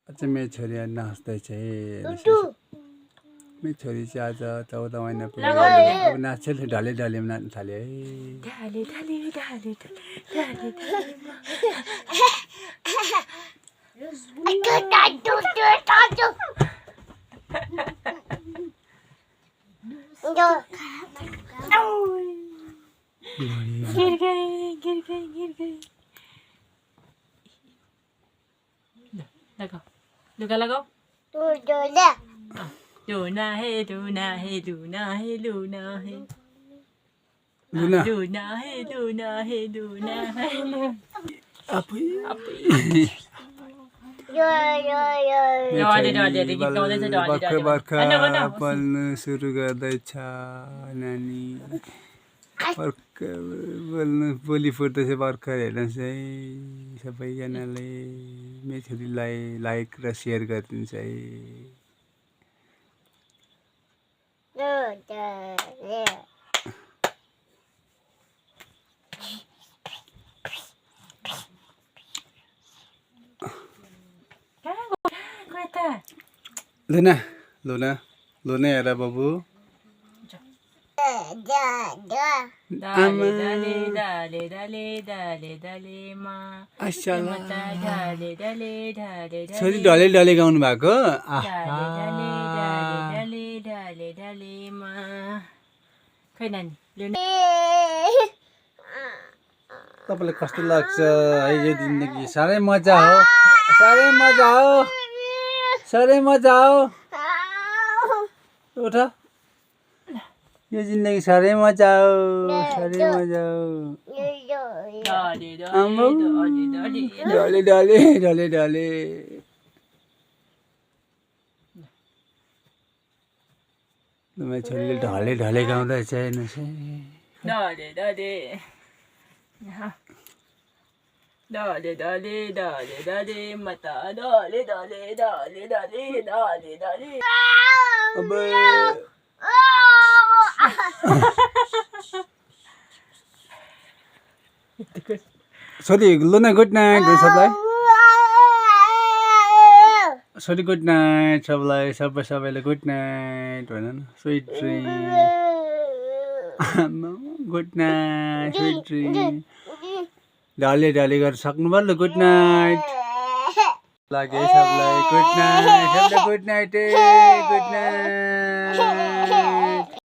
अच्छा मेरो छोरी नाच्दैछ है मेरो छोरी चाहिँ आज 14 महिना पुग्यो अब नाच्छ ढले ढलेमा नाच्न थाल्यो है ढाले ढाले ढाले ढाले गिर गई लगाओ लुगा लगाओ लूना है लूना है लूना है लूना है लुना लूना है लूना है लूना है आफै भर्खर भर्खर बोल्नु सुरु गर्दैछ नानी भर्खर बोली फुट्दैछ भर्खर हेर्नुहोस् है सबैजनाले मेरो छोरीलाई लाइक र सेयर गरिदिनुहोस् है लुना लुना लुना हेर बाबु डाले डाले डाले डाले डाले डाले मा आशाला डाले डाले डाले छोरी ढले ढले गाउनु भएको डाले डाले डाले डाले डाले डाले मा खै नानी लुना तपाईँलाई कस्तो लाग्छ है यो जिन्दगी साह्रै मजा हो साह्रै मजा हो साह्रै मजा हो उठ यो जिन्दगी साह्रै मजा हो साह्रै मजा हो डाले आम्बो डाले डाले ढले ढले ढले ढले मेरो छोरीले ढले ढले गाउँदैछ हेर्नुहोस् है डाले डाले डाले डाले डाले डाले मता डाले डाले डाले डाले डाले डाले अब छोरी लुना गुड नाइट भन्नु सबलाई छोरी गुड नाइट सबलाई सबैले गुड नाइट भन न sweet dream good night sweet dream ढाले ढाले गरेर सक्नुभयो ल गुड नाइट लाग्यो सबलाई गुड नाइट सबलाई गुड नाइट गुड नाइट